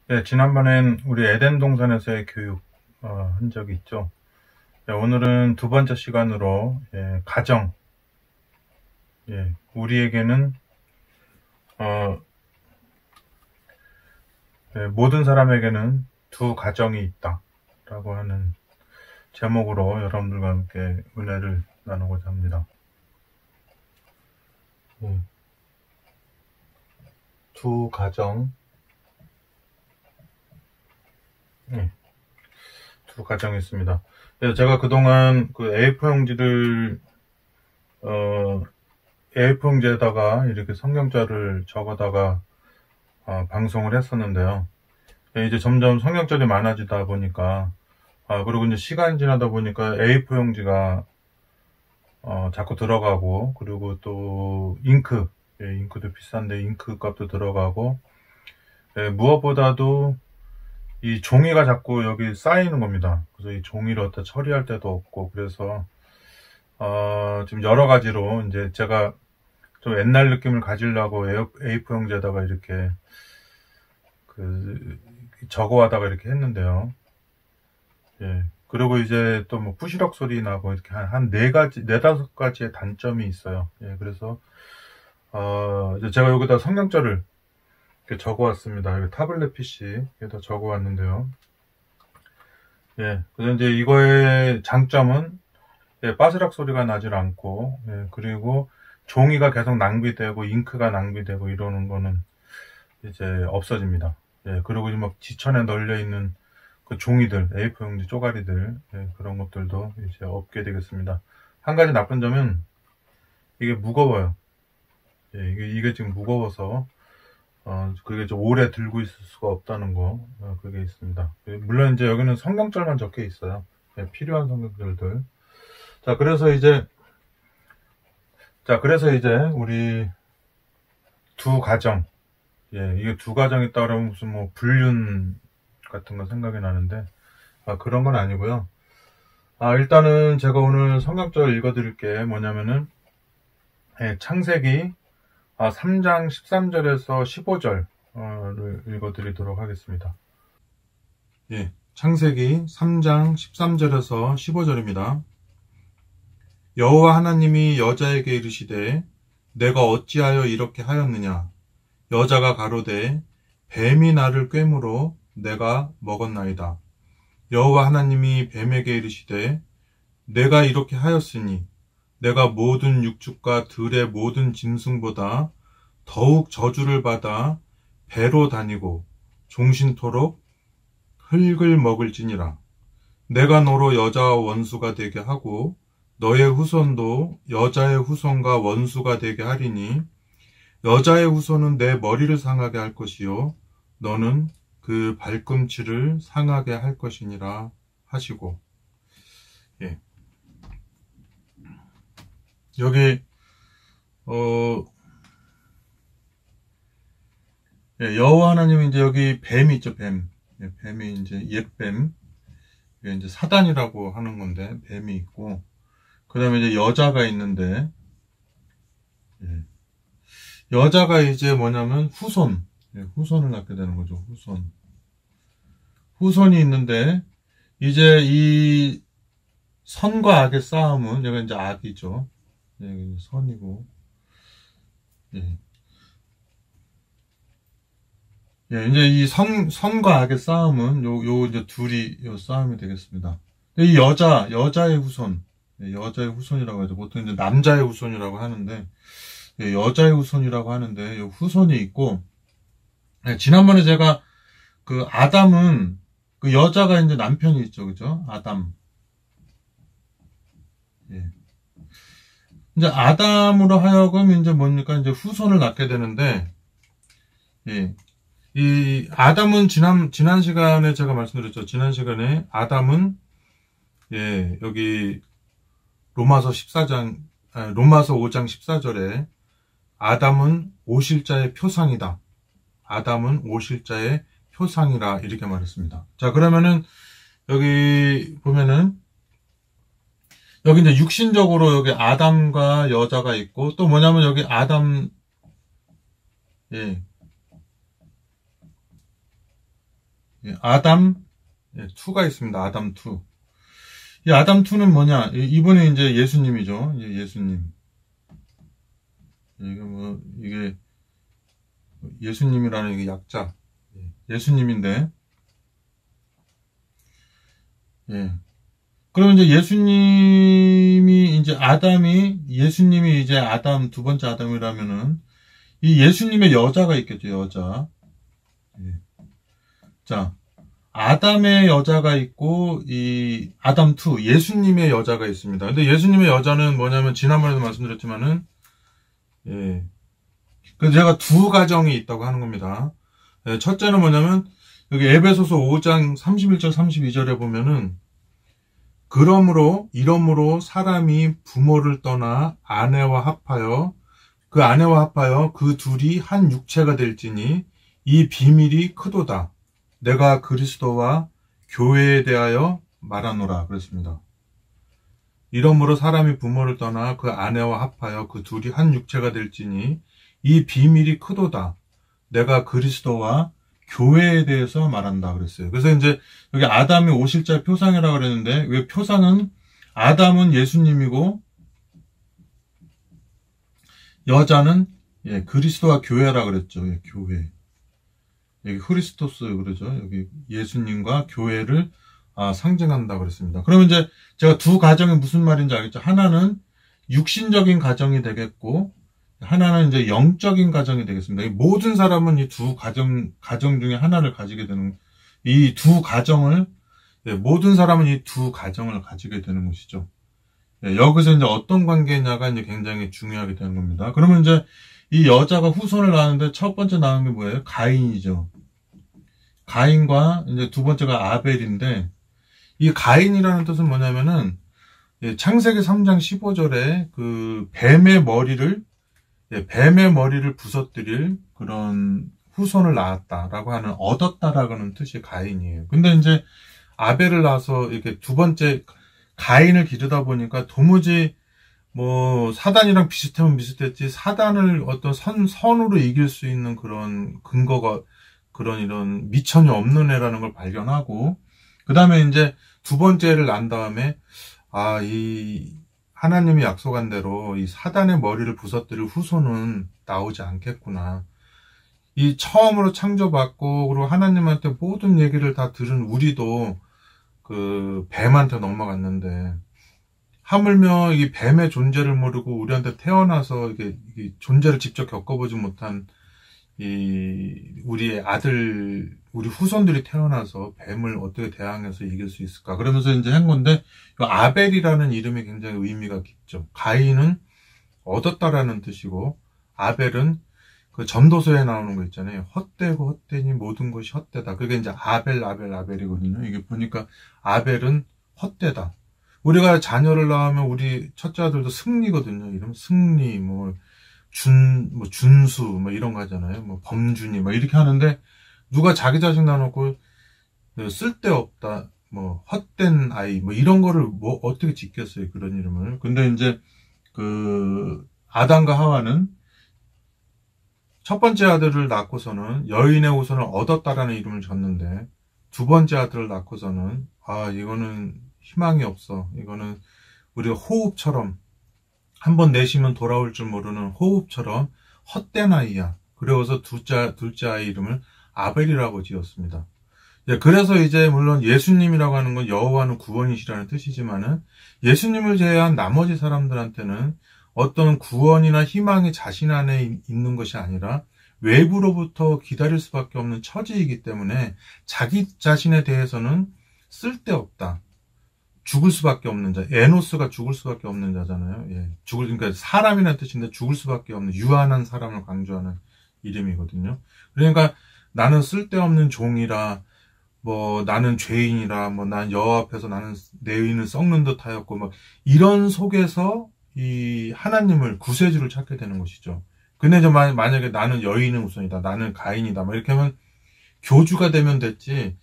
네, 지난번엔 우리 에덴 동산에서의 교육 한 적이 있죠. 네, 오늘은 두 번째 시간으로 가정, 우리에게는 어, 모든 사람에게는 두 가정이 있다라고 하는 제목으로 여러분들과 함께 은혜를 나누고자 합니다. 두 가정, 두 가정이 있습니다. 제가 그동안 그 A4 용지를 A4 용지에다가 이렇게 성경자를 적어다가 방송을 했었는데요. 이제 점점 성경절이 많아지다 보니까, 그리고 이제 시간이 지나다 보니까 A4 용지가, 자꾸 들어가고, 그리고 또 잉크, 잉크도 비싼데 잉크 값도 들어가고, 무엇보다도 이 종이가 자꾸 여기 쌓이는 겁니다. 그래서 이 종이를 어디다 처리할 데도 없고, 그래서, 지금 여러 가지로 이제 제가 좀 옛날 느낌을 가지려고 A4 용지에다가 이렇게 적어하다가 이렇게 했는데요. 그리고 이제 또 뭐 부시럭 소리 나고 이렇게 한 네 가지, 네다섯 가지의 단점이 있어요. 그래서, 이제 제가 여기다 성경절을 이렇게 적어왔습니다. 여기 타블렛 PC에다 적어왔는데요. 그래서 이제 이거의 장점은, 빠스락 소리가 나질 않고, 그리고 종이가 계속 낭비되고, 잉크가 낭비되고 이러는 거는 이제 없어집니다. 그리고 막 지천에 널려 있는 그 종이들, A4 용지 쪼가리들, 그런 것들도 이제 없게 되겠습니다. 한 가지 나쁜 점은 이게 무거워요. 이게 지금 무거워서, 그게 좀 오래 들고 있을 수가 없다는 거, 그게 있습니다. 물론 이제 여기는 성경절만 적혀 있어요. 필요한 성경절들. 그래서 이제 우리 두 가정, 이게 두 가정 있다 그러면 무슨 뭐 불륜 같은 거 생각이 나는데, 그런 건 아니고요. 일단은 제가 오늘 성경절 읽어드릴 게 뭐냐면은, 창세기 3장 13절에서 15절을 읽어드리도록 하겠습니다. 창세기 3장 13절에서 15절입니다. 여호와 하나님이 여자에게 이르시되 내가 어찌하여 이렇게 하였느냐? 여자가 가로되 뱀이 나를 꿰므로 내가 먹었나이다. 여호와 하나님이 뱀에게 이르시되 내가 이렇게 하였으니 내가 모든 육축과 들의 모든 짐승보다 더욱 저주를 받아 배로 다니고 종신토록 흙을 먹을지니라. 내가 너로 여자와 원수가 되게 하고 너의 후손도 여자의 후손과 원수가 되게 하리니 여자의 후손은 내 머리를 상하게 할 것이요 너는 그 발꿈치를 상하게 할 것이니라 하시고. 여기 여호와 하나님이 이제 여기 뱀이 있죠. 뱀이 이제 옛뱀, 이제 사단이라고 하는 건데 뱀이 있고, 그 다음에 이제 여자가 있는데, 여자가 이제 뭐냐면 후손을 낳게 되는 거죠. 후손이 있는데, 이제 이 선과 악의 싸움은, 여기 이제 악이죠. 여기 선이고, 이제 이 선과 악의 싸움은 이제 둘이 싸움이 되겠습니다. 이 여자의 후손, 여자의 후손이라고 하죠. 보통 이제 남자의 후손이라고 하는데, 여자의 후손이라고 하는데, 후손이 있고, 지난번에 제가 그 아담은 그 여자가 이제 남편이 있죠. 그죠? 아담. 이제 아담으로 하여금 이제 뭡니까? 이제 후손을 낳게 되는데, 이 아담은 지난 시간에 제가 말씀드렸죠. 지난 시간에 아담은 여기 로마서 5장 14절에 아담은 오실자의 표상이다. 아담은 오실자의 표상이라 이렇게 말했습니다. 자, 그러면은 여기 보면은 여기 이제 육신적으로 여기 아담과 여자가 있고 또 뭐냐면 여기 아담 예, 아담 2가 있습니다. 아담 2. 이 아담 2는 뭐냐? 이번에 이제 예수님이죠. 예수님. 이게 예수님이라는 이게 약자. 예수님인데, 예. 그러면 이제 예수님이 이제 아담, 두 번째 아담이라면은, 이 예수님의 여자가 있겠죠, 여자. 예. 자, 아담의 여자가 있고, 이 아담 2, 예수님의 여자가 있습니다. 근데 예수님의 여자는 뭐냐면, 지난번에도 말씀드렸지만은, 예. 그래서 제가 두 가정이 있다고 하는 겁니다. 예, 첫째는 뭐냐면, 여기 에베소서 5장 31절 32절에 보면은, 이러므로 사람이 부모를 떠나 아내와 합하여 그 둘이 한 육체가 될지니 이 비밀이 크도다. 내가 그리스도와 교회에 대하여 말하노라 그랬습니다. 이러므로 사람이 부모를 떠나 그 아내와 합하여 그 둘이 한 육체가 될지니 이 비밀이 크도다. 내가 그리스도와 교회에 대해서 말한다 그랬어요. 그래서 이제 여기 아담이 오실자 표상이라고 그랬는데, 왜 표상은 아담은 예수님이고 여자는 그리스도와 교회라 그랬죠. 교회. 여기 크리스토스 그러죠. 여기 예수님과 교회를 상징한다 그랬습니다. 그러면 이제 제가 두 가정이 무슨 말인지 알겠죠? 하나는 육신적인 가정이 되겠고, 하나는 이제 영적인 가정이 되겠습니다. 모든 사람은 이 두 가정 중에 하나를 가지게 되는, 모든 사람은 이 두 가정을 가지게 되는 것이죠. 여기서 이제 어떤 관계냐가 이제 굉장히 중요하게 되는 겁니다. 그러면 이제 이 여자가 후손을 낳았는데 첫 번째 낳은 게 뭐예요? 가인이죠. 가인과 이제 두 번째가 아벨인데, 이 가인이라는 뜻은 뭐냐면은, 창세기 3장 15절에 그 뱀의 머리를 부서뜨릴 그런 후손을 낳았다라고 하는, 얻었다라고 하는 뜻이 가인이에요. 근데 이제 아벨을 낳아서 이렇게 두 번째 가인을 기르다 보니까 도무지 사단이랑 비슷하면 비슷했지, 사단을 어떤 선으로 이길 수 있는 그런 근거가, 이런 미천이 없는 애라는 걸 발견하고, 그 다음에 이제 두 번째를 낳은 다음에, 하나님이 약속한 대로 이 사단의 머리를 부서뜨릴 후손은 나오지 않겠구나. 이 처음으로 창조받고, 그리고 하나님한테 모든 얘기를 다 들은 우리도 그 뱀한테 넘어갔는데, 하물며 이 뱀의 존재를 모르고 우리한테 태어나서 이게 존재를 직접 겪어보지 못한 우리 후손들이 태어나서 뱀을 어떻게 대항해서 이길 수 있을까? 그러면서 이제 한 건데, 아벨이라는 이름이 굉장히 의미가 깊죠. 가인은 얻었다라는 뜻이고, 아벨은 그 전도서에 나오는 거 있잖아요. 헛되고 헛되니 모든 것이 헛되다. 그게 이제 아벨이거든요. 이게 보니까 아벨은 헛되다. 우리가 자녀를 낳으면 우리 첫째 아들도 승리거든요. 이름 승리, 준수, 이런 거 하잖아요. 범준이, 이렇게 하는데, 누가 자기 자식 나놓고, 쓸데없다, 헛된 아이, 이런 거를 어떻게 짓겠어요. 그런 이름을. 근데 이제, 아담과 하와는 첫 번째 아들을 낳고서는 여인의 후손을 얻었다라는 이름을 줬는데, 두 번째 아들을 낳고서는, 이거는 희망이 없어. 이거는 우리가 호흡처럼, 한번 내쉬면 돌아올 줄 모르는 호흡처럼 헛된 아이야. 그래서 둘째 아이 이름을 아벨이라고 지었습니다. 그래서 이제 물론 예수님이라고 하는 건 여호와는 구원이시라는 뜻이지만은, 예수님을 제외한 나머지 사람들한테는 어떤 구원이나 희망이 자신 안에 있는 것이 아니라 외부로부터 기다릴 수밖에 없는 처지이기 때문에, 자기 자신에 대해서는 쓸데없다. 죽을 수밖에 없는 자. 에노스가 죽을 수밖에 없는 자잖아요. 그러니까 사람이라는 뜻인데 죽을 수밖에 없는 유한한 사람을 강조하는 이름이거든요. 그러니까 나는 쓸데없는 종이라, 나는 죄인이라, 난 여호와 앞에서 나는 내 의인을 썩는 듯 하였고, 이런 속에서 이 하나님을, 구세주를 찾게 되는 것이죠. 근데 이제 만약에 나는 여인의 후손이다, 나는 가인이다, 이렇게 하면 교주가 되면 됐지,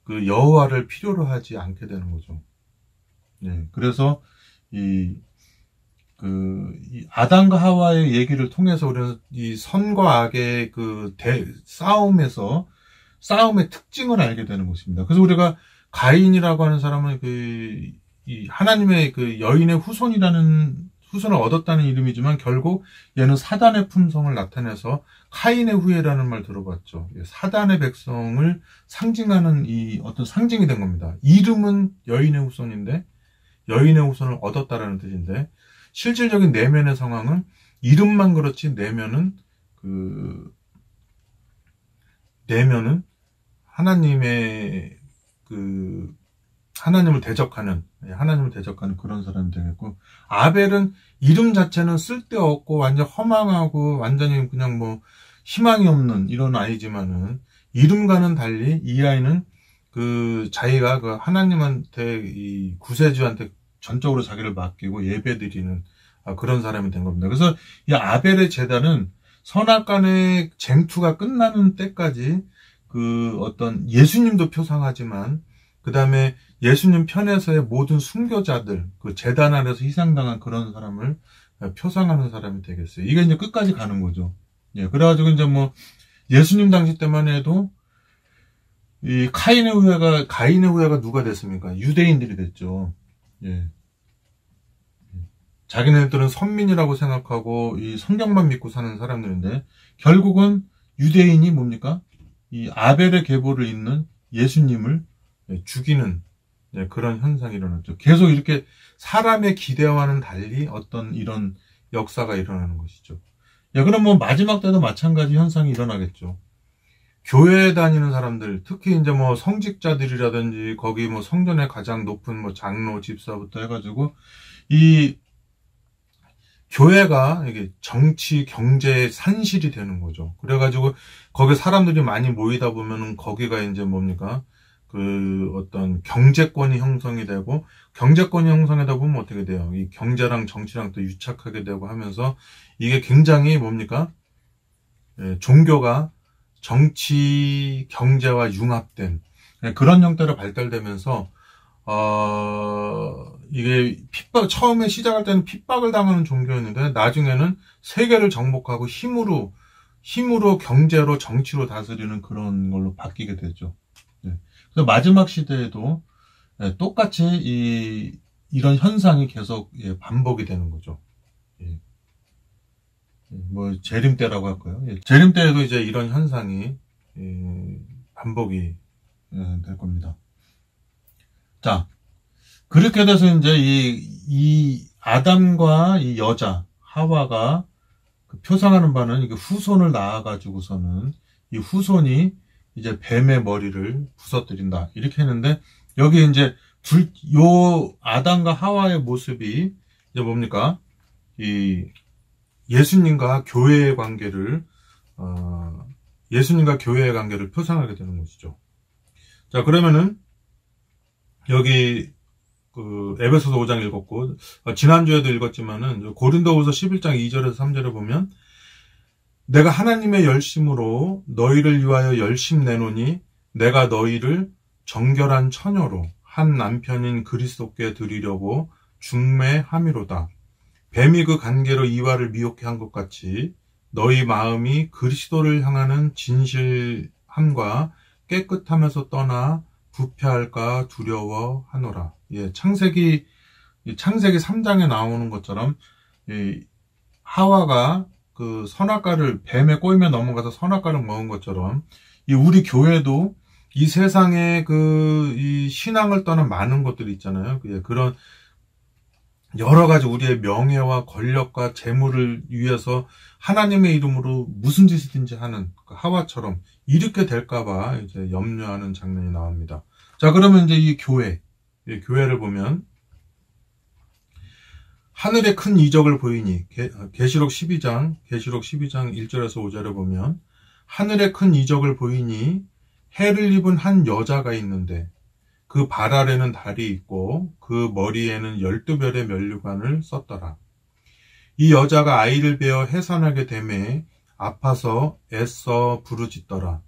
그 여호와를 필요로 하지 않게 되는 거죠. 그래서 이 아담과 하와의 얘기를 통해서 우리는 이 선과 악의 싸움에서 싸움의 특징을 알게 되는 것입니다. 그래서 우리가 가인이라고 하는 사람은 이 하나님의 그 여인의 후손을 얻었다는 이름이지만 결국 얘는 사단의 품성을 나타내서 카인의 후예라는 말 들어봤죠. 사단의 백성을 상징하는 이 어떤 상징이 된 겁니다. 이름은 여인의 후손인데 여인의 후손을 얻었다라는 뜻인데 실질적인 내면의 상황은 이름만 그렇지 내면은 하나님의 하나님을 대적하는 그런 사람이 되겠고, 아벨은 이름 자체는 쓸데없고 완전 허망하고 완전히 그냥 뭐 희망이 없는 이런 아이지만은 이름과는 달리 이 아이는 자기가 하나님한테 이 구세주한테 전적으로 자기를 맡기고 예배드리는 그런 사람이 된 겁니다. 그래서 이 아벨의 제단은 선악간의 쟁투가 끝나는 때까지 어떤 예수님도 표상하지만 그 다음에 예수님 편에서의 모든 순교자들, 제단 아래서 희생당한 그런 사람을 표상하는 사람이 되겠어요. 이게 이제 끝까지 가는 거죠. 예, 그래가지고 이제 뭐 예수님 당시 때만 해도 이 가인의 후예가 누가 됐습니까? 유대인들이 됐죠. 예. 자기네들은 선민이라고 생각하고 이 성경만 믿고 사는 사람들인데 결국은 유대인이 뭡니까? 이 아벨의 계보를 잇는 예수님을 죽이는 그런 현상이 일어났죠. 계속 이렇게 사람의 기대와는 달리 어떤 이런 역사가 일어나는 것이죠. 그럼 뭐 마지막 때도 마찬가지 현상이 일어나겠죠. 교회에 다니는 사람들, 특히 이제 뭐 성직자들이라든지 거기 뭐 성전의 가장 높은 뭐 장로, 집사부터 해가지고 이 교회가 이게 정치, 경제의 산실이 되는 거죠. 그래가지고 거기 사람들이 많이 모이다 보면은 거기가 이제 뭡니까? 어떤 경제권이 형성이 되고, 경제권이 형성하다 보면 어떻게 돼요? 이 경제랑 정치랑 또 유착하게 되고 하면서 이게 굉장히 뭡니까? 종교가 정치, 경제와 융합된 그런 형태로 발달되면서 이게 처음에 시작할 때는 핍박을 당하는 종교였는데 나중에는 세계를 정복하고 힘으로 경제로 정치로 다스리는 그런 걸로 바뀌게 되죠. 그래서 마지막 시대에도 똑같이 이런 현상이 계속 반복이 되는 거죠. 뭐 재림 때라고 할까요? 재림 때에도 이제 이런 현상이 반복이 될 겁니다. 자, 그렇게 돼서 이제 이 아담과 이 여자 하와가 표상하는 바는 이게 후손을 낳아가지고서는 이 후손이 이제 뱀의 머리를 부서뜨린다 이렇게 했는데, 여기 이제 요 아담과 하와의 모습이 이제 뭡니까? 이 예수님과 교회의 관계를 표상하게 되는 것이죠. 자, 그러면은 여기 에베소서 5장 읽었고 지난주에도 읽었지만은 고린도후서 11장 2절에서 3절에 보면, 내가 하나님의 열심으로 너희를 위하여 열심 내노니 내가 너희를 정결한 처녀로 한 남편인 그리스도께 드리려고 중매함이로다. 뱀이 그 관계로 이와를 미혹해 한 것 같이 너희 마음이 그리스도를 향하는 진실함과 깨끗함에서 떠나 부패할까 두려워하노라. 창세기 3장에 나오는 것처럼 하와가 선악과를 뱀의 꼬임에 넘어가서 선악과를 먹은 것처럼 우리 교회도 이 세상에 이 신앙을 떠난 많은 것들이 있잖아요. 그런 여러 가지 우리의 명예와 권력과 재물을 위해서 하나님의 이름으로 무슨 짓이든지 하는 하와처럼 이렇게 될까봐 이제 염려하는 장면이 나옵니다. 자, 그러면 이제 이 교회를 보면 하늘의 큰 이적을 보이니, 계시록 12장 1절에서 5절에 보면 하늘의 큰 이적을 보이니 해를 입은 한 여자가 있는데 그 발 아래는 달이 있고 그 머리에는 12별의 면류관을 썼더라. 이 여자가 아이를 베어 해산하게 되매 아파서 애써 부르짖더라.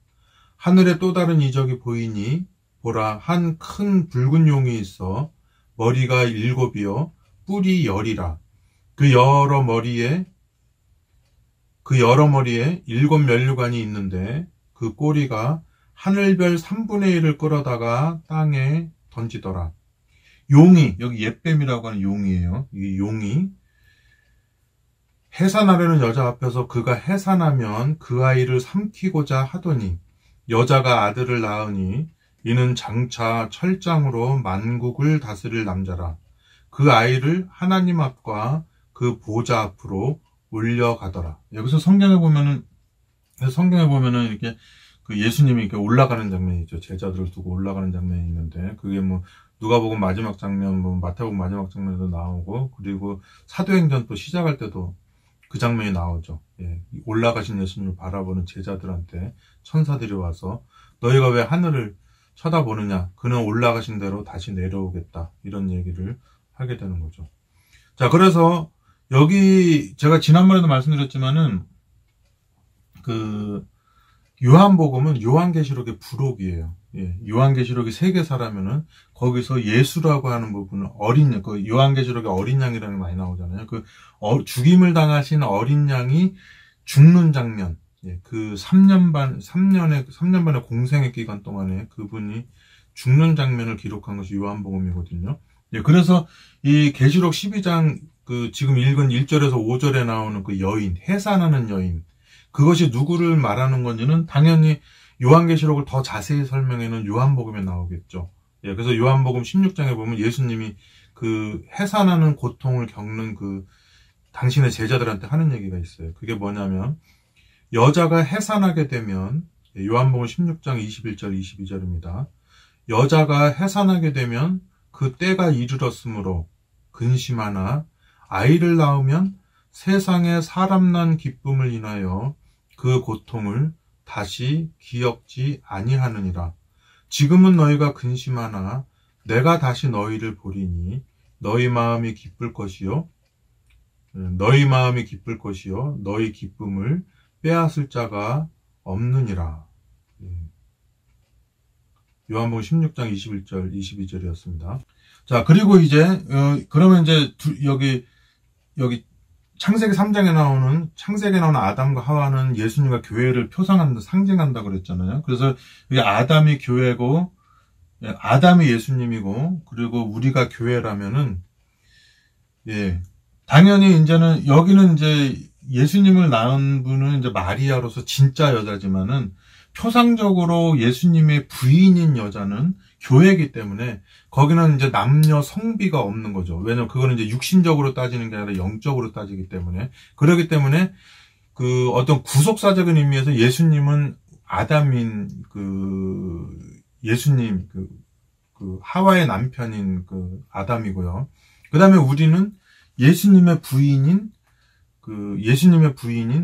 하늘에 또 다른 이적이 보이니 보라, 한 큰 붉은 용이 있어 머리가 7이요 뿔이 10이라. 그 여러 머리에 7 면류관이 있는데 그 꼬리가 하늘별 3분의 1을 끌어다가 땅에 던지더라. 용이, 여기 옛뱀이라고 하는 용이에요. 이 용이 해산하려는 여자 앞에서 그가 해산하면 그 아이를 삼키고자 하더니 여자가 아들을 낳으니 이는 장차 철장으로 만국을 다스릴 남자라. 그 아이를 하나님 앞과 그 보좌 앞으로 올려가더라. 여기서 성경에 보면은 이렇게 그 예수님이 이렇게 올라가는 장면이 있죠. 제자들을 두고 올라가는 장면이 있는데, 그게 뭐 누가복음 마지막 장면, 뭐 마태복음 마지막 장면에도 나오고, 그리고 사도행전 또 시작할 때도 그 장면이 나오죠. 예, 올라가신 예수님을 바라보는 제자들한테 천사들이 와서 너희가 왜 하늘을 쳐다보느냐? 그는 올라가신 대로 다시 내려오겠다. 이런 얘기를 하게 되는 거죠. 자, 그래서 여기 제가 지난번에도 말씀드렸지만은 그 요한복음은 요한계시록의 부록이에요. 예, 요한계시록이 세계사라면은 거기서 예수라고 하는 부분은 그 요한계시록에 어린 양이라는 게 많이 나오잖아요. 그 죽임을 당하신 어린 양이 죽는 장면, 예, 그 3년 반의 공생의 기간 동안에 그분이 죽는 장면을 기록한 것이 요한복음이거든요. 예, 그래서 이 계시록 12장 그 지금 읽은 1절에서 5절에 나오는 그 여인, 해산하는 여인, 그것이 누구를 말하는 건지는 당연히 요한계시록을 더 자세히 설명해는 요한복음에 나오겠죠. 예, 그래서 요한복음 16장에 보면 예수님이 그 해산하는 고통을 겪는 그 당신의 제자들한테 하는 얘기가 있어요. 그게 뭐냐면 여자가 해산하게 되면, 요한복음 16장 21절 22절입니다. 여자가 해산하게 되면 그 때가 이르렀으므로 근심하나 아이를 낳으면 세상에 사람 난 기쁨을 인하여 그 고통을 다시 기억지 아니하느니라. 지금은 너희가 근심하나 내가 다시 너희를 보리니 너희 마음이 기쁠 것이요 너희 기쁨을 빼앗을 자가 없느니라. 요한복음 16장 21절 22절이었습니다. 자, 그리고 이제 그러면 이제 여기 창세기 3장에 나오는 아담과 하와는 예수님과 교회를 표상한다, 상징한다 그랬잖아요. 그래서 이게 아담이 교회고, 아담이 예수님이고, 그리고 우리가 교회라면은, 예, 당연히 이제는 여기는 이제 예수님을 낳은 분은 이제 마리아로서 진짜 여자지만은 표상적으로 예수님의 부인인 여자는 교회이기 때문에 거기는 이제 남녀 성비가 없는 거죠. 왜냐면 그거는 이제 육신적으로 따지는 게 아니라 영적으로 따지기 때문에, 그렇기 때문에 그 어떤 구속사적인 의미에서 예수님은 아담인 예수님 하와의 남편인 아담이고요. 그 다음에 우리는 예수님의 부인인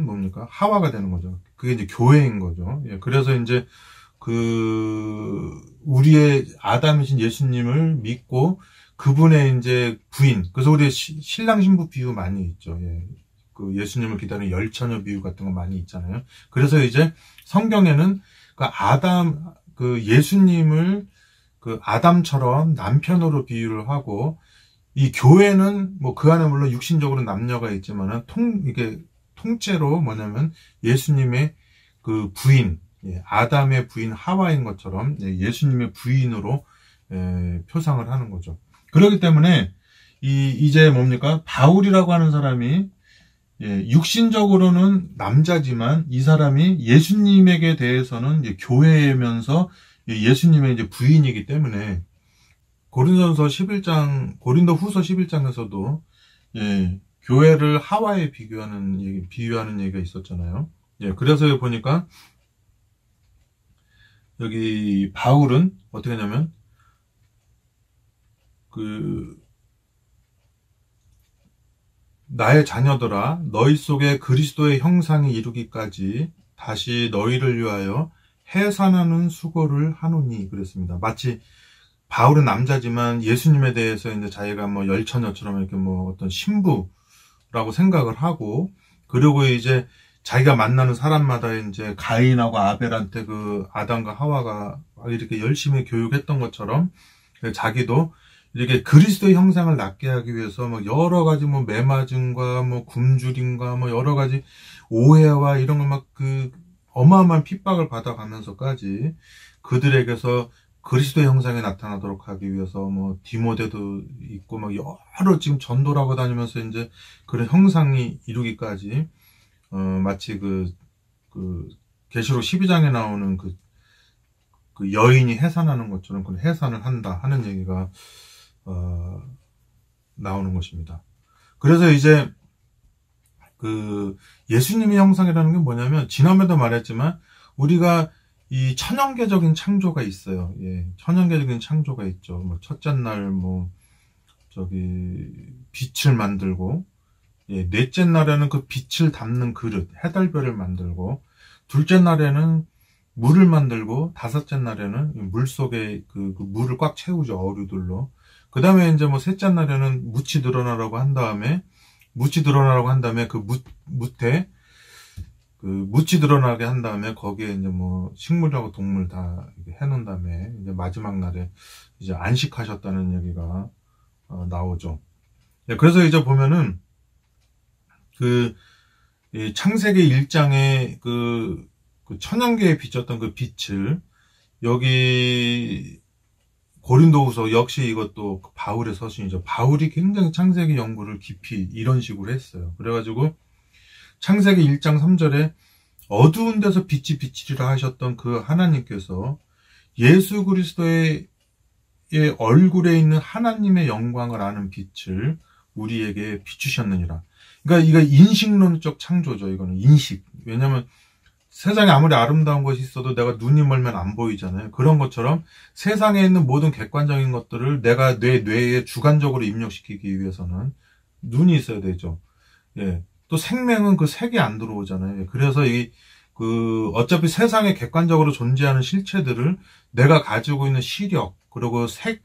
뭡니까? 하와가 되는 거죠. 그게 이제 교회인 거죠. 예, 그래서 이제 우리의 아담이신 예수님을 믿고 그분의 이제 부인, 그래서 우리 신랑 신부 비유 많이 있죠. 예. 그 예수님을 기다리는 열처녀 비유 같은 거 많이 있잖아요. 그래서 이제 성경에는 예수님을 아담처럼 남편으로 비유를 하고, 이 교회는 뭐 그 안에 물론 육신적으로 남녀가 있지만은 이게 통째로 뭐냐면 예수님의 그 부인, 아담의 부인 하와인 것처럼 예수님의 부인으로 표상을 하는 거죠. 그렇기 때문에 이제 뭡니까? 바울이라고 하는 사람이 육신적으로는 남자지만 이 사람이 예수님에게 대해서는 이제 교회면서 예수님의 이제 부인이기 때문에 고린도 후서 11장에서도 교회를 하와에 비유하는 얘기가 있었잖아요. 예, 그래서 보니까 여기 바울은 어떻게 하냐면 나의 자녀들아, 너희 속에 그리스도의 형상이 이루기까지 다시 너희를 위하여 해산하는 수고를 하노니 그랬습니다. 마치 바울은 남자지만 예수님에 대해서 이제 자기가 뭐 열처녀처럼 이렇게 뭐 어떤 신부라고 생각을 하고, 그리고 이제 자기가 만나는 사람마다 이제 가인하고 아벨한테 아담과 하와가 이렇게 열심히 교육했던 것처럼 자기도 이렇게 그리스도의 형상을 낳게 하기 위해서 뭐 여러 가지 뭐 매맞음과 뭐 굶주림과 뭐 여러 가지 오해와 이런 거 막 어마어마한 핍박을 받아가면서까지 그들에게서 그리스도의 형상이 나타나도록 하기 위해서 뭐 디모데도 있고 막 여러 지금 전도를 하고 다니면서 이제 그런 형상이 이루기까지 마치 그 계시록 12장에 나오는 그 여인이 해산하는 것처럼 그 해산을 한다 하는 얘기가 나오는 것입니다. 그래서 이제 그 예수님의 형상이라는 게 뭐냐면 지난번에도 말했지만 우리가 이 천연계적인 창조가 있어요. 예, 천연계적인 창조가 있죠. 뭐 첫째 날 뭐 저기 빛을 만들고, 예, 넷째 날에는 그 빛을 담는 그릇 해달별을 만들고, 둘째 날에는 물을 만들고, 다섯째 날에는 물 속에 그 물을 꽉 채우죠, 어류들로. 그 다음에 이제 뭐 셋째 날에는 묻이 드러나라고 한 다음에 그 묻에 그 묻이 드러나게 한 다음에 거기에 이제 뭐 식물하고 동물 다 해놓은 다음에 이제 마지막 날에 이제 안식하셨다는 얘기가 나오죠. 네, 그래서 이제 보면은 이 창세기 1장에 그 천연계에 비쳤던 그 빛을 여기 고린도후서 역시 이것도 바울의 서신이죠. 바울이 굉장히 창세기 연구를 깊이 이런 식으로 했어요. 그래가지고 창세기 1장 3절에 어두운 데서 빛이 비치리라 하셨던 그 하나님께서 예수 그리스도의 얼굴에 있는 하나님의 영광을 아는 빛을 우리에게 비추셨느니라. 그러니까 이거 인식론적 창조죠. 이거는 인식. 왜냐하면 세상에 아무리 아름다운 것이 있어도 내가 눈이 멀면 안 보이잖아요. 그런 것처럼 세상에 있는 모든 객관적인 것들을 내가 내 뇌에 주관적으로 입력시키기 위해서는 눈이 있어야 되죠. 예. 또 생명은 그 색이 안 들어오잖아요. 그래서 어차피 세상에 객관적으로 존재하는 실체들을 내가 가지고 있는 시력, 그리고 색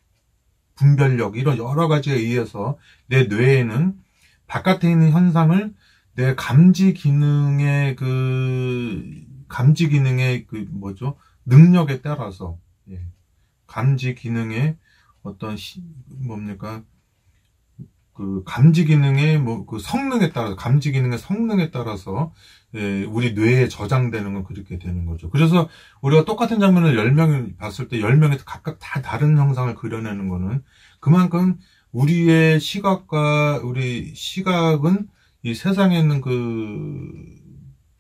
분별력, 이런 여러 가지에 의해서 내 뇌에는 바깥에 있는 현상을 내 감지 기능의 능력에 따라서, 예. 감지 기능의 어떤 감지 기능의 성능에 따라서, 감지 기능의 성능에 따라서, 예, 우리 뇌에 저장되는 건 그렇게 되는 거죠. 그래서 우리가 똑같은 장면을 10명이 봤을 때 10명이 각각 다 다른 형상을 그려내는 거는 그만큼 우리 시각은 이 세상에 있는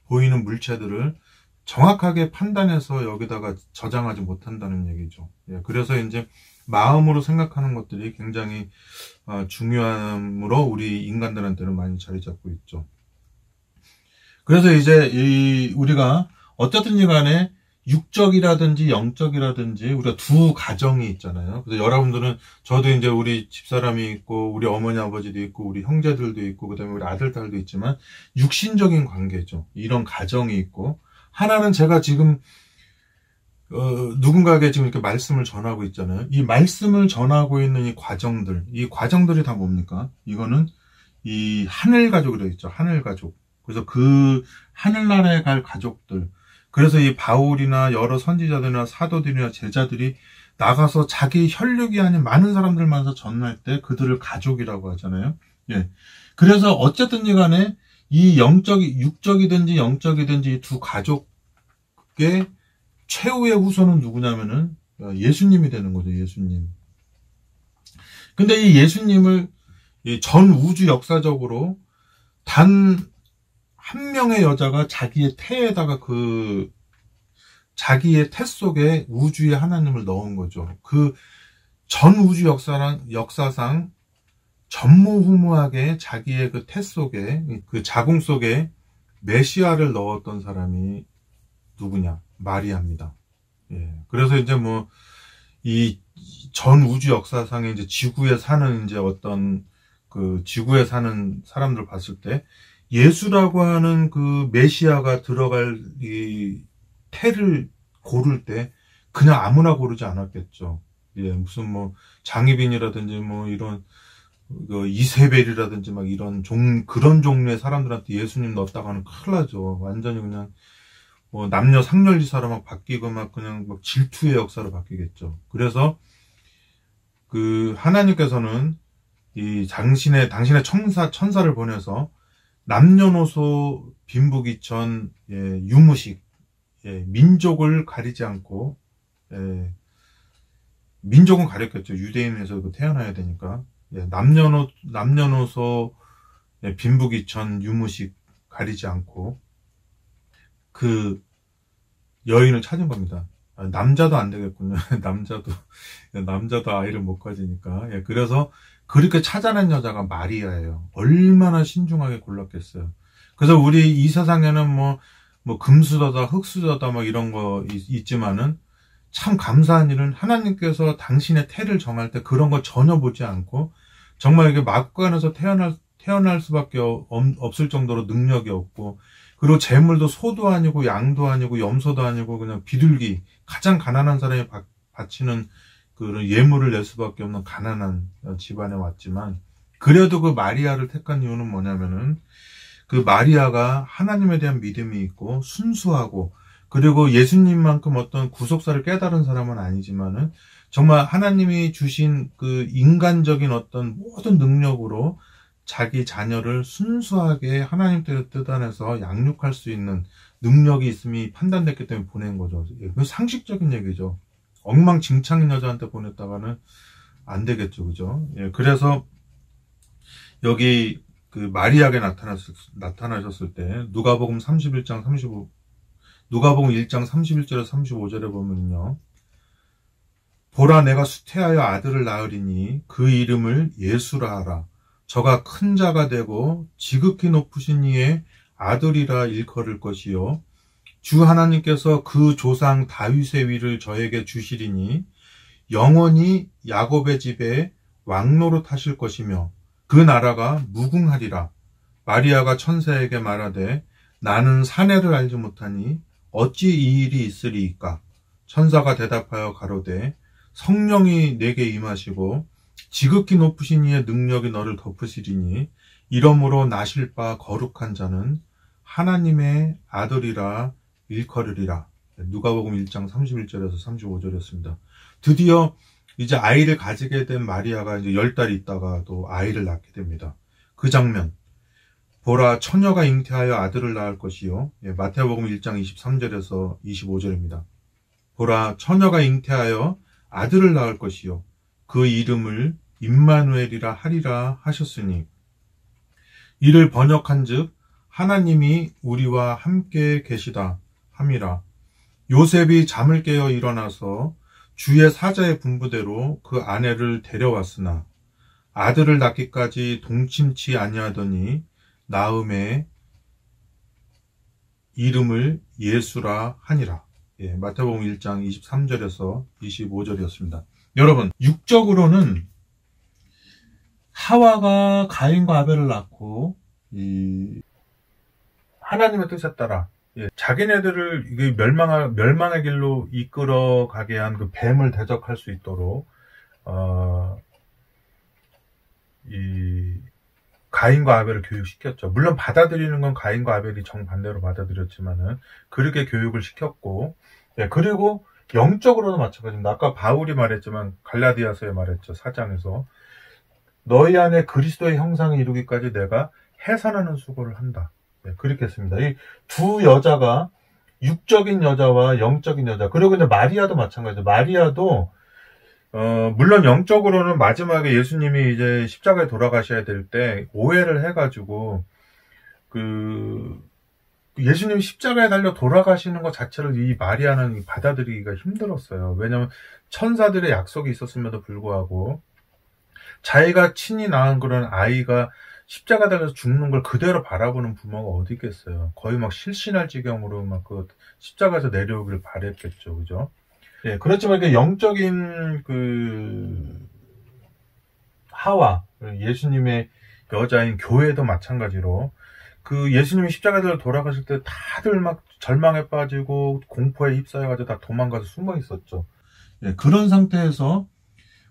보이는 물체들을 정확하게 판단해서 여기다가 저장하지 못한다는 얘기죠. 예, 그래서 이제 마음으로 생각하는 것들이 굉장히 중요함으로 우리 인간들한테는 많이 자리 잡고 있죠. 그래서 이제 우리가 어쨌든지 간에 육적이라든지 영적이라든지 우리가 두 가정이 있잖아요. 그래서 여러분들은, 저도 이제 우리 집사람이 있고 우리 어머니 아버지도 있고 우리 형제들도 있고 그다음에 우리 아들 딸도 있지만 육신적인 관계죠. 이런 가정이 있고, 하나는 제가 지금 누군가에게 지금 이렇게 말씀을 전하고 있잖아요. 이 말씀을 전하고 있는 이 과정들이 다 뭡니까? 이거는 이 하늘 가족이라고 있죠. 하늘 가족. 그래서 그 하늘나라에 갈 가족들. 그래서 이 바울이나 여러 선지자들이나 사도들이나 제자들이 나가서 자기 혈육이 아닌 많은 사람들 만나서 전할 때 그들을 가족이라고 하잖아요. 예. 그래서 어쨌든지 간에 이 육적이든지 영적이든지 이 두 가족의 최후의 후손은 누구냐면은 예수님이 되는 거죠. 예수님. 근데 이 예수님을 전 우주 역사적으로 단 한 명의 여자가 자기의 태에다가 자기의 태 속에 우주의 하나님을 넣은 거죠. 그 전 우주 역사상 전무후무하게 자기의 그 태 속에, 그 자궁 속에 메시아를 넣었던 사람이 누구냐? 마리아입니다. 예. 그래서 이제 이 전 우주 역사상에 이제 지구에 사는 지구에 사는 사람들 봤을 때 예수라고 하는 그 메시아가 들어갈 이 태를 고를 때 그냥 아무나 고르지 않았겠죠. 예, 무슨 장희빈이라든지 이런 이세벨이라든지 이런 그런 종류의 사람들한테 예수님 넣었다가 하면 큰일 나죠. 완전히 그냥 남녀 상렬지사로 바뀌고 그냥 질투의 역사로 바뀌겠죠. 그래서 하나님께서는 당신의 천사를 보내서 남녀노소 빈부귀천, 예, 유무식, 민족을 가리지 않고, 민족은 가렸겠죠. 유대인에서 태어나야 되니까. 남녀노소, 빈부귀천, 유무식 가리지 않고 그 여인을 찾은 겁니다. 남자도 안 되겠군요. 남자도 아이를 못 가지니까. 그래서 그렇게 찾아낸 여자가 마리아예요. 얼마나 신중하게 골랐겠어요. 그래서 우리 이 세상에는 뭐 금수저다, 흙수저다, 뭐 이런 거 있지만은 참 감사한 일은 하나님께서 당신의 태를 정할 때 그런 거 전혀 보지 않고 정말 이게 막간에서 태어날 수밖에 없을 정도로 능력이 없고, 그리고 재물도 소도 아니고 양도 아니고 염소도 아니고 그냥 비둘기, 가장 가난한 사람이 바치는 그런 예물을 낼 수밖에 없는 가난한 집안에 왔지만, 그래도 그 마리아를 택한 이유는 뭐냐면은 그 마리아가 하나님에 대한 믿음이 있고 순수하고, 그리고 예수님만큼 어떤 구속사를 깨달은 사람은 아니지만은 정말 하나님이 주신 그 인간적인 어떤 모든 능력으로 자기 자녀를 순수하게 하나님 뜻 안에서 양육할 수 있는 능력이 있음이 판단됐기 때문에 보낸 거죠. 그 상식적인 얘기죠. 엉망진창인 여자한테 보냈다가는 안 되겠죠. 그죠? 그래서 여기 그 마리아에게 나타나셨을 때 누가복음 1장 31절에서 35절에 보면요. 보라, 내가 수태하여 아들을 낳으리니 그 이름을 예수라 하라. 저가 큰 자가 되고 지극히 높으신 이의 아들이라 일컬을 것이요. 주 하나님께서 그 조상 다윗의 위를 저에게 주시리니 영원히 야곱의 집에 왕노릇 하실 것이며 그 나라가 무궁하리라. 마리아가 천사에게 말하되 나는 사내를 알지 못하니 어찌 이 일이 있으리이까. 천사가 대답하여 가로되 성령이 내게 임하시고 지극히 높으신 이의 능력이 너를 덮으시리니 이러므로 나실 바 거룩한 자는 하나님의 아들이라 일컬으리라. 누가복음 1장 31절에서 35절이었습니다. 드디어 이제 아이를 가지게 된 마리아가 이제 10달이 있다가 또 아이를 낳게 됩니다. 그 장면. 보라, 처녀가 잉태하여 아들을 낳을 것이요. 마태복음 1장 23절에서 25절입니다. 보라, 처녀가 잉태하여 아들을 낳을 것이요. 그 이름을 임마누엘이라 하리라 하셨으니, 이를 번역한즉 하나님이 우리와 함께 계시다 함이라. 요셉이 잠을 깨어 일어나서 주의 사자의 분부대로 그 아내를 데려왔으나 아들을 낳기까지 동침치 아니하더니 나음에 이름을 예수라 하니라. 마태복음 1장 23절에서 25절이었습니다. 여러분, 육적으로는 하와가 가인과 아벨을 낳고 하나님의 뜻에 따라 자기네들을 이게 멸망의 길로 이끌어가게 한 그 뱀을 대적할 수 있도록 이 가인과 아벨을 교육시켰죠. 물론 받아들이는 건 가인과 아벨이 정반대로 받아들였지만은 그렇게 교육을 시켰고, 그리고 영적으로도 마찬가지입니다. 아까 바울이 말했지만 갈라디아서에 말했죠. 4장에서 너희 안에 그리스도의 형상을 이루기까지 내가 해산하는 수고를 한다. 그렇게 했습니다. 이 두 여자가 육적인 여자와 영적인 여자, 그리고 이제 마리아도 마찬가지죠. 마리아도 물론 영적으로는 마지막에 예수님이 이제 십자가에 돌아가셔야 될 때 오해를 해가지고 예수님이 십자가에 달려 돌아가시는 것 자체를 이 마리아는 받아들이기가 힘들었어요. 왜냐하면 천사들의 약속이 있었음에도 불구하고 자기가 친히 낳은 그런 아이가 십자가 달려서 죽는 걸 그대로 바라보는 부모가 어디 있겠어요. 거의 막 실신할 지경으로 막 그 십자가에서 내려오길 바랬겠죠. 그죠? 그렇지만 이게 영적인 하와, 예수님의 여자인 교회도 마찬가지로 예수님이 십자가에 달려 돌아가실 때 다들 막 절망에 빠지고 공포에 휩싸여가지고 다 도망가서 숨어 있었죠. 그런 상태에서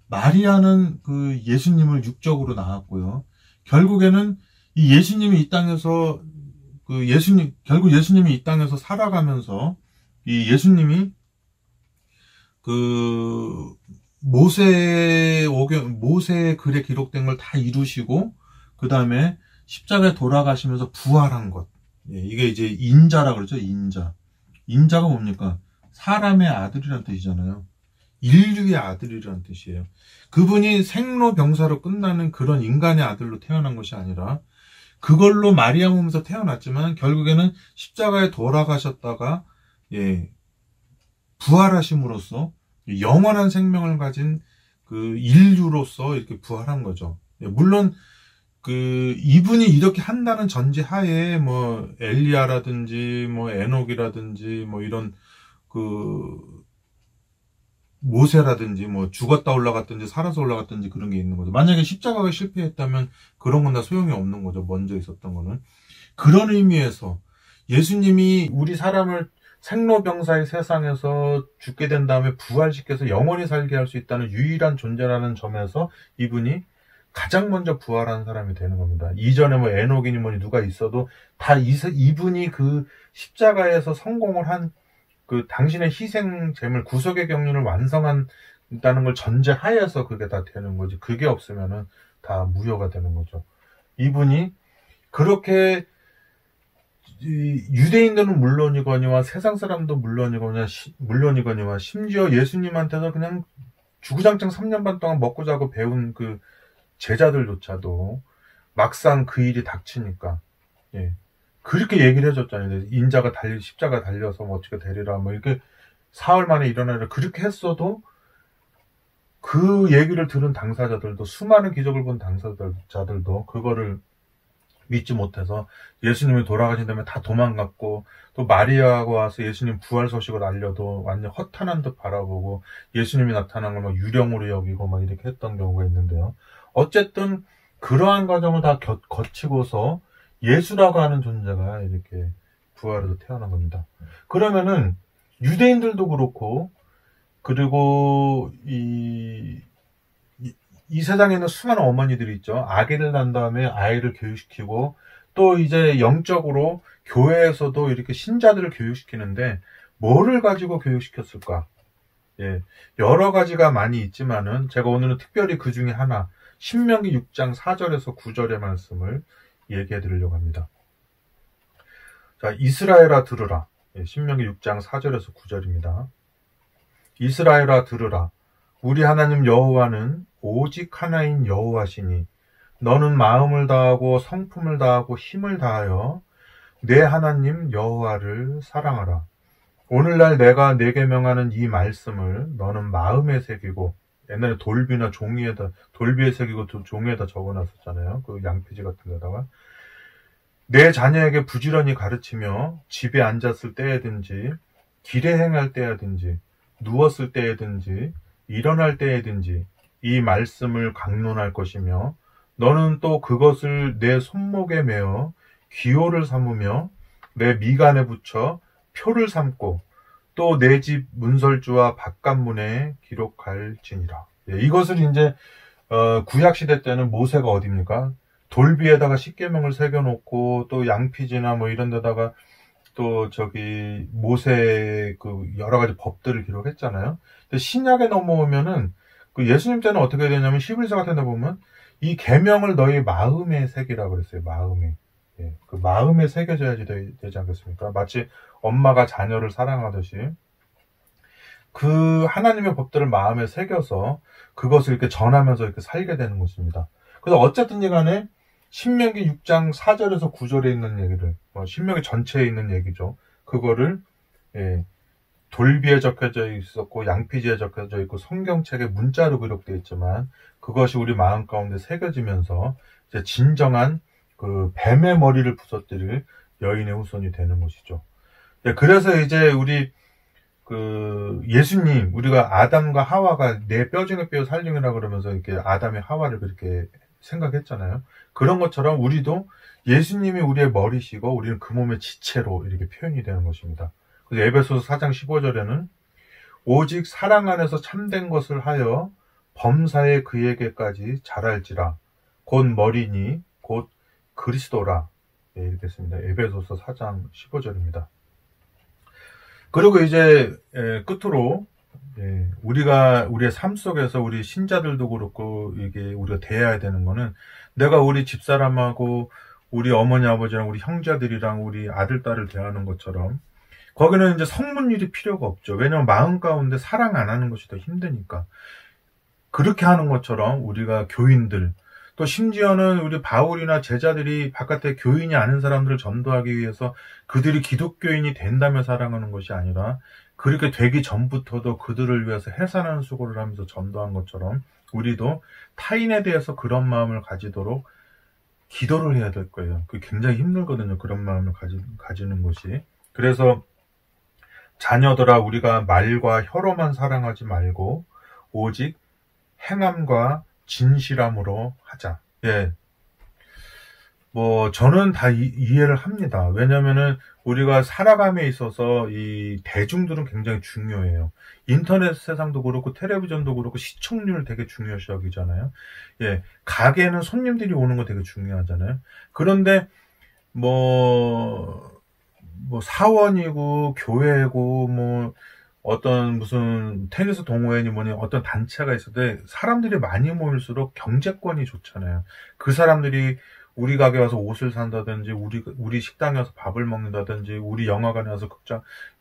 마리아는 예수님을 육적으로 낳았고요. 결국에는 이 예수님이 이 땅에서 결국 예수님이 이 땅에서 살아가면서 이 예수님이 모세의 글에 기록된 걸 다 이루시고 그 다음에 십자가에 돌아가시면서 부활한 것. 이게 이제 인자라 그러죠. 인자. 인자가 뭡니까? 사람의 아들이란 뜻이잖아요. 인류의 아들이란 뜻이에요. 그분이 생로병사로 끝나는 그런 인간의 아들로 태어난 것이 아니라 그걸로 마리아 몸에서 태어났지만 결국에는 십자가에 돌아가셨다가 부활하심으로써 영원한 생명을 가진 그 인류로서 이렇게 부활한 거죠. 물론 그 이분이 이렇게 한다는 전제 하에 뭐 엘리야라든지 뭐 에녹이라든지 뭐 이런 그 모세라든지 뭐 죽었다 올라갔든지 살아서 올라갔든지 그런 게 있는 거죠. 만약에 십자가가 실패했다면 그런 건 다 소용이 없는 거죠. 먼저 있었던 거는. 그런 의미에서 예수님이 우리 사람을 생로병사의 세상에서 죽게 된 다음에 부활시켜서 영원히 살게 할 수 있다는 유일한 존재라는 점에서 이분이 가장 먼저 부활한 사람이 되는 겁니다. 이전에 뭐 에녹이니 뭐니 누가 있어도 다 이분이 그 십자가에서 성공을 한 그 당신의 희생 제물 구속의 경륜을 완성한다는 걸 전제하에서 그게 다 되는 거지. 그게 없으면은 다 무효가 되는 거죠. 이분이 그렇게 유대인들은 물론이거니와 세상 사람도 물론이거니와 심지어 예수님한테서 그냥 주구장창 3년 반 동안 먹고 자고 배운 그 제자들조차도 막상 그 일이 닥치니까 그렇게 얘기를 해줬잖아요. 인자가 십자가 달려서 뭐 어떻게 되리라 뭐 이렇게 사흘 만에 일어나라 그렇게 했어도 그 얘기를 들은 당사자들도 수많은 기적을 본 당사자들도 그거를 믿지 못해서 예수님이 돌아가신 다음에 다 도망갔고 또 마리아가 와서 예수님 부활 소식을 알려도 완전 허탄한 듯 바라보고 예수님이 나타난 걸 막 유령으로 여기고 막 이렇게 했던 경우가 있는데요. 어쨌든 그러한 과정을 다 거치고서 예수라고 하는 존재가 이렇게 부활해서 태어난 겁니다. 그러면은 유대인들도 그렇고 그리고 이 세상에 있는 수많은 어머니들이 있죠. 아기를 낳은 다음에 아이를 교육시키고 또 이제 영적으로 교회에서도 이렇게 신자들을 교육시키는데 뭐를 가지고 교육시켰을까? 여러 가지가 많이 있지만은 제가 오늘은 특별히 그 중에 하나 신명기 6장 4절에서 9절의 말씀을 얘기해 드리려고 합니다. 자, 이스라엘아 들으라. 신명기 6장 4절에서 9절입니다. 이스라엘아 들으라. 우리 하나님 여호와는 오직 하나인 여호와시니 너는 마음을 다하고 성품을 다하고 힘을 다하여 내 하나님 여호와를 사랑하라. 오늘날 내가 내게 명하는 이 말씀을 너는 마음에 새기고 옛날에 돌비나 종이에다 돌비에 새기고 종이에다 적어놨었잖아요. 그 양피지 같은 데다가 내 자녀에게 부지런히 가르치며 집에 앉았을 때에든지 길에 행할 때에든지 누웠을 때에든지 일어날 때에든지 이 말씀을 강론할 것이며 너는 또 그것을 내 손목에 메어 기호를 삼으며 내 미간에 붙여 표를 삼고 또 내 집 문설주와 바깥문에 기록할지니라. 이것을 이제 구약 시대 때는 모세가 어디입니까? 돌비에다가 십계명을 새겨놓고 또 양피지나 뭐 이런 데다가 또 저기 모세 그 여러 가지 법들을 기록했잖아요. 근데 신약에 넘어오면은 그 예수님 때는 어떻게 되냐면 히브리서 같은 데 보면 이 계명을 너희 마음에 새기라고 그랬어요. 마음에. 그 마음에 새겨져야지 되지 않겠습니까? 마치 엄마가 자녀를 사랑하듯이 그 하나님의 법들을 마음에 새겨서 그것을 이렇게 전하면서 이렇게 살게 되는 것입니다. 그래서 어쨌든지 간에 신명기 6장 4절에서 9절에 있는 얘기를 신명기 전체에 있는 얘기죠. 그거를 돌비에 적혀져 있었고 양피지에 적혀져 있고 성경책에 문자로 기록되어 있지만 그것이 우리 마음 가운데 새겨지면서 이제 진정한 그 뱀의 머리를 부서뜨릴 여인의 후손이 되는 것이죠. 그래서 이제 우리 그 예수님 우리가 아담과 하와가 내 뼈 중에 뼈 살림이라 그러면서 이렇게 아담의 하와를 그렇게 생각했잖아요. 그런 것처럼 우리도 예수님이 우리의 머리시고 우리는 그 몸의 지체로 이렇게 표현이 되는 것입니다. 그래서 에베소서 4장 15절에는 오직 사랑 안에서 참된 것을 하여 범사에 그에게까지 자랄지라 곧 머리니 곧 그리스도라. 이렇게 했습니다. 에베소서 4장 15절입니다. 그리고 이제 끝으로 우리가 우리의 삶 속에서 우리 신자들도 그렇고 이게 우리가 대해야 되는 거는 내가 우리 집사람하고 우리 어머니 아버지랑 우리 형제들이랑 우리 아들 딸을 대하는 것처럼 거기는 이제 성문일이 필요가 없죠. 왜냐면 마음 가운데 사랑 안 하는 것이 더 힘드니까. 그렇게 하는 것처럼 우리가 교인들, 또 심지어는 우리 바울이나 제자들이 바깥에 교인이 아닌 사람들을 전도하기 위해서 그들이 기독교인이 된다며 사랑하는 것이 아니라 그렇게 되기 전부터도 그들을 위해서 해산하는 수고를 하면서 전도한 것처럼 우리도 타인에 대해서 그런 마음을 가지도록 기도를 해야 될 거예요. 그게 굉장히 힘들거든요. 그런 마음을 가지는 것이. 그래서 자녀들아, 우리가 말과 혀로만 사랑하지 말고 오직 행함과 진실함으로 하자. 예. 저는 다 이해를 합니다. 왜냐면은 우리가 살아감에 있어서 이 대중들은 굉장히 중요해요. 인터넷 세상도 그렇고 텔레비전도 그렇고 시청률을 되게 중요시 여기잖아요. 예. 가게는 손님들이 오는 거 되게 중요하잖아요. 그런데 사원이고 교회고 어떤 무슨 테니스 동호회니 뭐니 어떤 단체가 있을 때 사람들이 많이 모일수록 경제권이 좋잖아요. 그 사람들이 우리 가게 와서 옷을 산다든지 우리 식당에 와서 밥을 먹는다든지 우리 영화관에 와서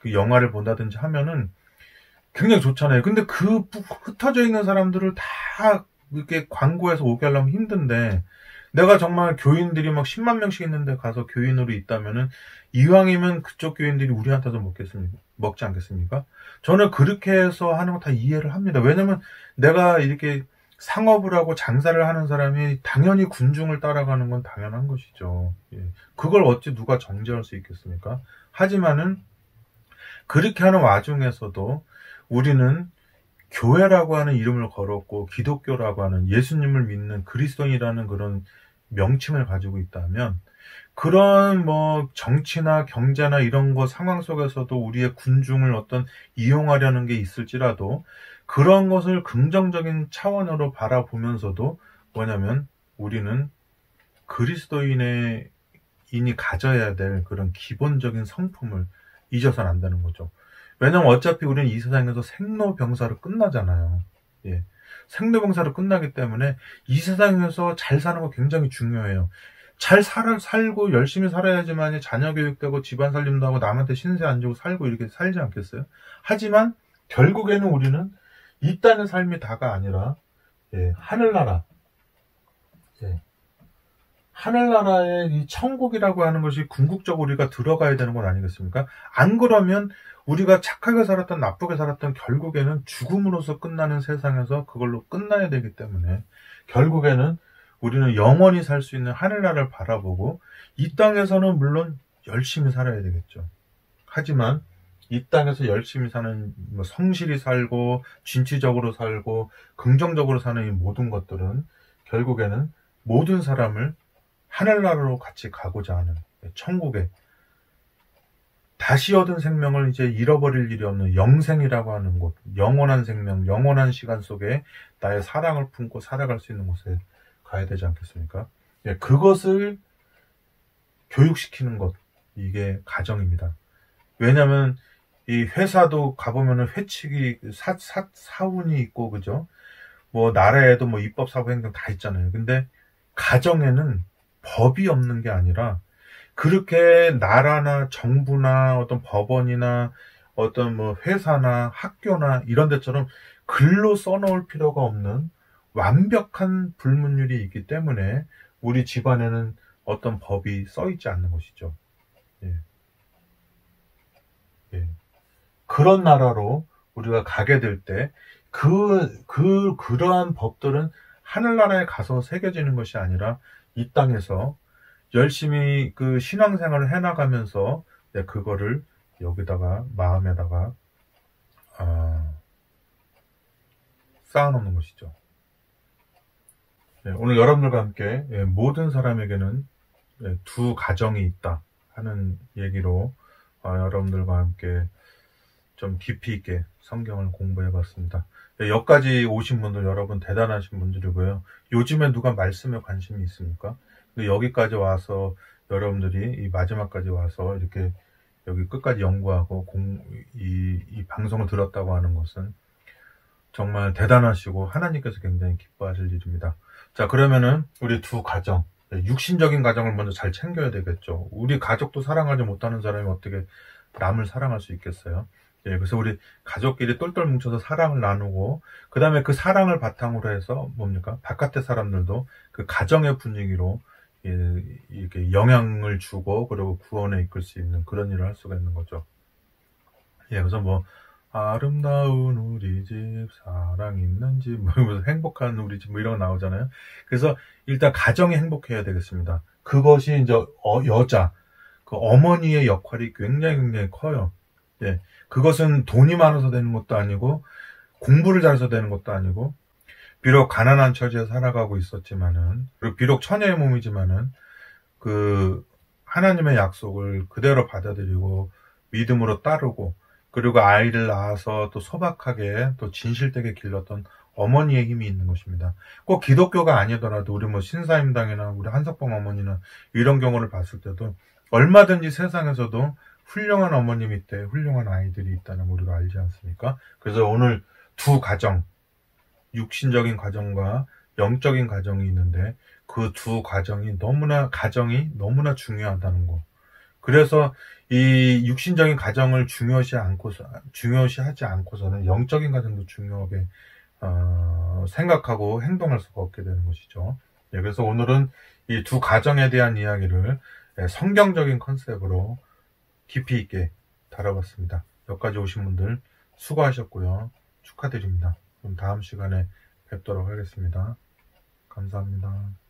그 영화를 본다든지 하면은 굉장히 좋잖아요. 근데 그 흩어져 있는 사람들을 다 이렇게 광고해서 오게 하려면 힘든데, 내가 정말 교인들이 막 10만 명씩 있는데 가서 교인으로 있다면은 이왕이면 그쪽 교인들이 우리한테도 먹지 않겠습니까? 저는 그렇게 해서 하는 거 다 이해를 합니다. 왜냐면 내가 이렇게 상업을 하고 장사를 하는 사람이 당연히 군중을 따라가는 건 당연한 것이죠. 예. 그걸 어찌 누가 정죄할 수 있겠습니까? 하지만은 그렇게 하는 와중에서도 우리는 교회라고 하는 이름을 걸었고 기독교라고 하는 예수님을 믿는 그리스도인이라는 그런 명칭을 가지고 있다면, 그런 정치나 경제나 이런 거 상황 속에서도 우리의 군중을 이용하려는 게 있을지라도 그런 것을 긍정적인 차원으로 바라보면서도 우리는 그리스도인이 가져야 될 그런 기본적인 성품을 잊어서는 안 되는 거죠. 왜냐면 어차피 우리는 이 세상에서 생로병사로 끝나잖아요. 예. 생로병사로 끝나기 때문에 이 세상에서 잘 사는 거 굉장히 중요해요. 잘 살고 열심히 살아야지만 자녀 교육되고 집안 살림도 하고 남한테 신세 안 지고 살고 이렇게 살지 않겠어요? 하지만 결국에는 우리는 이 땅의 삶이 다가 아니라 하늘나라, 하늘나라의 이 천국이라고 하는 것이 궁극적으로 우리가 들어가야 되는 건 아니겠습니까? 안 그러면 우리가 착하게 살았던 나쁘게 살았던 결국에는 죽음으로서 끝나는 세상에서 그걸로 끝나야 되기 때문에 결국에는 우리는 영원히 살 수 있는 하늘나라를 바라보고 이 땅에서는 물론 열심히 살아야 되겠죠. 하지만 이 땅에서 열심히 사는 성실히 살고 진취적으로 살고 긍정적으로 사는 이 모든 것들은 결국에는 모든 사람을 하늘나라로 같이 가고자 하는 천국에 다시 얻은 생명을 이제 잃어버릴 일이 없는 영생이라고 하는 곳, 영원한 생명, 영원한 시간 속에 나의 사랑을 품고 살아갈 수 있는 곳에 가야 되지 않겠습니까? 그것을 교육시키는 것, 이게 가정입니다. 왜냐하면 이 회사도 가보면은 회칙이 사훈이 있고, 그죠? 나라에도 입법, 사법, 행정 다 있잖아요. 근데 가정에는 법이 없는 게 아니라 그렇게 나라나 정부나 어떤 법원이나 어떤 회사나 학교나 이런 데처럼 글로 써놓을 필요가 없는 완벽한 불문율이 있기 때문에 우리 집안에는 어떤 법이 써있지 않는 것이죠. 예. 그런 나라로 우리가 가게 될 때 그러한 법들은 하늘나라에 가서 새겨지는 것이 아니라 이 땅에서 열심히 그 신앙생활을 해나가면서 그거를 여기다가 마음에다가 쌓아놓는 것이죠. 오늘 여러분들과 함께 모든 사람에게는 두 가정이 있다 하는 얘기로 여러분들과 함께 좀 깊이 있게 성경을 공부해봤습니다. 여기까지 오신 분들 여러분 대단하신 분들이고요. 요즘에 누가 말씀에 관심이 있습니까? 근데 여기까지 와서 여러분들이 이 마지막까지 와서 이렇게 여기 끝까지 연구하고 이 방송을 들었다고 하는 것은 정말 대단하시고 하나님께서 굉장히 기뻐하실 일입니다. 자, 그러면은 우리 두 가정, 육신적인 가정을 먼저 잘 챙겨야 되겠죠. 우리 가족도 사랑하지 못하는 사람이 어떻게 남을 사랑할 수 있겠어요? 예, 그래서 우리 가족끼리 똘똘 뭉쳐서 사랑을 나누고, 그 다음에 그 사랑을 바탕으로 해서 뭡니까? 바깥의 사람들도 그 가정의 분위기로 예, 이렇게 영향을 주고, 그리고 구원에 이끌 수 있는 그런 일을 할 수가 있는 거죠. 예, 그래서 뭐, 아름다운 우리 집, 사랑 있는 집, 뭐, 행복한 우리 집, 뭐, 이런 거 나오잖아요. 그래서 일단 가정이 행복해야 되겠습니다. 그것이 이제, 여자, 그 어머니의 역할이 굉장히 굉장히 커요. 예. 그것은 돈이 많아서 되는 것도 아니고, 공부를 잘해서 되는 것도 아니고, 비록 가난한 처지에 살아가고 있었지만은, 그리고 비록 처녀의 몸이지만은, 그, 하나님의 약속을 그대로 받아들이고, 믿음으로 따르고, 그리고 아이를 낳아서 또 소박하게 또 진실되게 길렀던 어머니의 힘이 있는 것입니다. 꼭 기독교가 아니더라도 우리 뭐 신사임당이나 우리 한석봉 어머니나 이런 경우를 봤을 때도 얼마든지 세상에서도 훌륭한 어머니 밑에 훌륭한 아이들이 있다는 걸 우리가 알지 않습니까? 그래서 오늘 두 가정, 육신적인 가정과 영적인 가정이 있는데 그 두 가정이 너무나 중요하다는 거. 그래서 이 육신적인 가정을 중요시하지 않고서는 영적인 가정도 중요하게 생각하고 행동할 수가 없게 되는 것이죠. 예, 그래서 오늘은 이 두 가정에 대한 이야기를 성경적인 컨셉으로 깊이 있게 다뤄봤습니다. 여기까지 오신 분들 수고하셨고요. 축하드립니다. 그럼 다음 시간에 뵙도록 하겠습니다. 감사합니다.